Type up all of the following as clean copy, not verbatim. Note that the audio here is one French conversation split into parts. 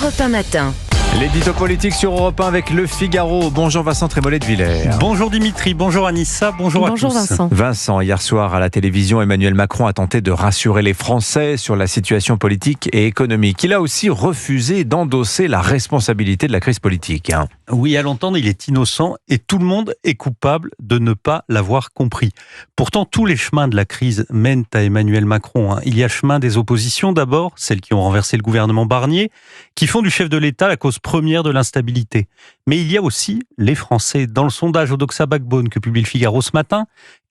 Europe 1 matin. L'édito politique sur Europe 1 avec Le Figaro. Bonjour Vincent Trémollet de Villers. Bonjour Dimitri, bonjour Anissa, bonjour à tous. Vincent. Vincent, hier soir à la télévision, Emmanuel Macron a tenté de rassurer les Français sur la situation politique et économique. Il a aussi refusé d'endosser la responsabilité de la crise politique. Oui, à l'entendre, il est innocent et tout le monde est coupable de ne pas l'avoir compris. Pourtant, tous les chemins de la crise mènent à Emmanuel Macron. Il y a le chemin des oppositions d'abord, celles qui ont renversé le gouvernement Barnier, qui font du chef de l'État la cause première de l'instabilité. Mais il y a aussi les Français. Dans le sondage Odoxa Backbone que publie le Figaro ce matin,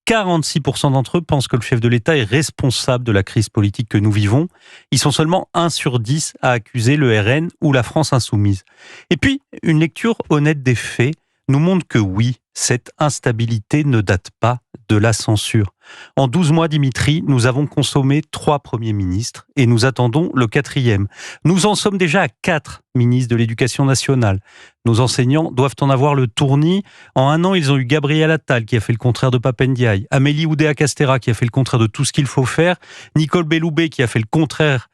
46% d'entre eux pensent que le chef de l'État est responsable de la crise politique que nous vivons. Ils sont seulement 1 sur 10 à accuser le RN ou la France insoumise. Et puis, une lecture honnête des faits nous montre que oui, cette instabilité ne date pas de la censure. En 12 mois, Dimitri, nous avons consommé 3 premiers ministres et nous attendons le 4e. Nous en sommes déjà à 4 ministres de l'Éducation nationale. Nos enseignants doivent en avoir le tournis. En 1 an, ils ont eu Gabriel Attal qui a fait le contraire de Pape Ndiaye, Amélie Oudéa-Castéra qui a fait le contraire de tout ce qu'il faut faire, Nicole Belloubet qui a fait le contraire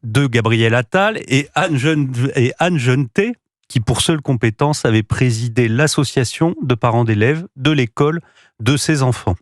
de Gabriel Attal et Anne Jeuneté qui, pour seule compétence, avait présidé l'association de parents d'élèves de l'école de ses enfants.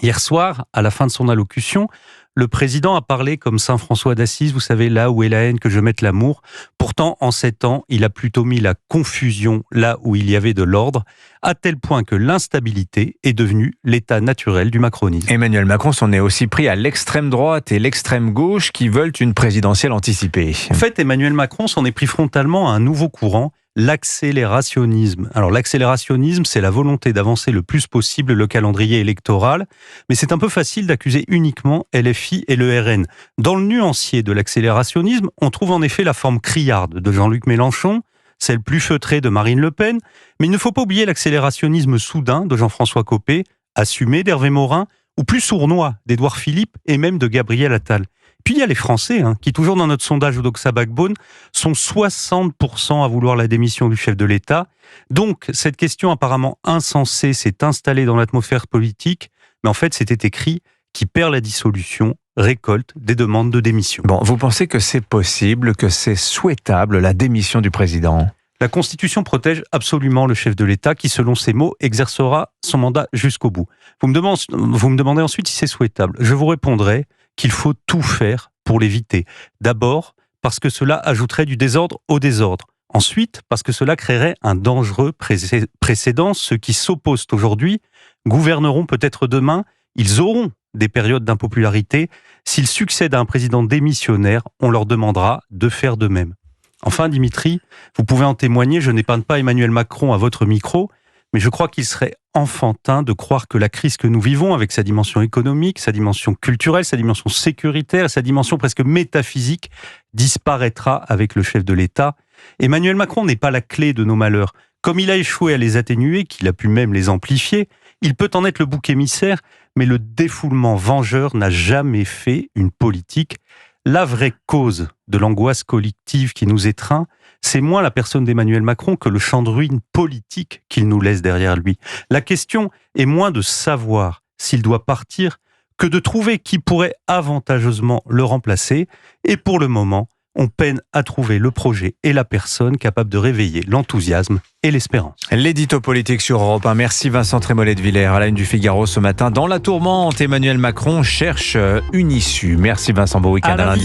Hier soir, à la fin de son allocution, le président a parlé comme saint François d'Assise, vous savez, là où est la haine que je mette l'amour. Pourtant, en 7 ans, il a plutôt mis la confusion là où il y avait de l'ordre, à tel point que l'instabilité est devenue l'état naturel du macronisme. Emmanuel Macron s'en est aussi pris à l'extrême droite et l'extrême gauche qui veulent une présidentielle anticipée. En fait, Emmanuel Macron s'en est pris frontalement à un nouveau courant, l'accélérationnisme. Alors l'accélérationnisme, c'est la volonté d'avancer le plus possible le calendrier électoral, mais c'est un peu facile d'accuser uniquement LFI et le RN. Dans le nuancier de l'accélérationnisme, on trouve en effet la forme criarde de Jean-Luc Mélenchon, celle plus feutrée de Marine Le Pen, mais il ne faut pas oublier l'accélérationnisme soudain de Jean-François Copé, assumé d'Hervé Morin, ou plus sournois d'Édouard Philippe et même de Gabriel Attal. Puis il y a les Français, qui toujours dans notre sondage Odoxa Backbone sont 60% à vouloir la démission du chef de l'État. Donc cette question apparemment insensée s'est installée dans l'atmosphère politique, mais en fait c'était écrit qui perd la dissolution récolte des demandes de démission. Bon, vous pensez que c'est possible, que c'est souhaitable la démission du président ? La Constitution protège absolument le chef de l'État qui, selon ses mots, exercera son mandat jusqu'au bout. Vous me demandez ensuite si c'est souhaitable. Je vous répondrai qu'il faut tout faire pour l'éviter. D'abord, parce que cela ajouterait du désordre au désordre. Ensuite, parce que cela créerait un dangereux précédent. Ceux qui s'opposent aujourd'hui gouverneront peut-être demain. Ils auront des périodes d'impopularité. S'ils succèdent à un président démissionnaire, on leur demandera de faire de même. Enfin, Dimitri, vous pouvez en témoigner, je n'épargne pas Emmanuel Macron à votre micro, mais je crois qu'il serait enfantin de croire que la crise que nous vivons, avec sa dimension économique, sa dimension culturelle, sa dimension sécuritaire, sa dimension presque métaphysique, disparaîtra avec le chef de l'État. Emmanuel Macron n'est pas la clé de nos malheurs. Comme il a échoué à les atténuer, qu'il a pu même les amplifier, il peut en être le bouc émissaire, mais le défoulement vengeur n'a jamais fait une politique. La vraie cause de l'angoisse collective qui nous étreint, c'est moins la personne d'Emmanuel Macron que le champ de ruines politique qu'il nous laisse derrière lui. La question est moins de savoir s'il doit partir que de trouver qui pourrait avantageusement le remplacer. Et pour le moment, on peine à trouver le projet et la personne capable de réveiller l'enthousiasme et l'espérance. L'édito politique sur Europe 1. Merci Vincent Trémollet de Villers. À la une du Figaro ce matin. Dans la tourmente, Emmanuel Macron cherche une issue. Merci Vincent, bon week-end à lundi.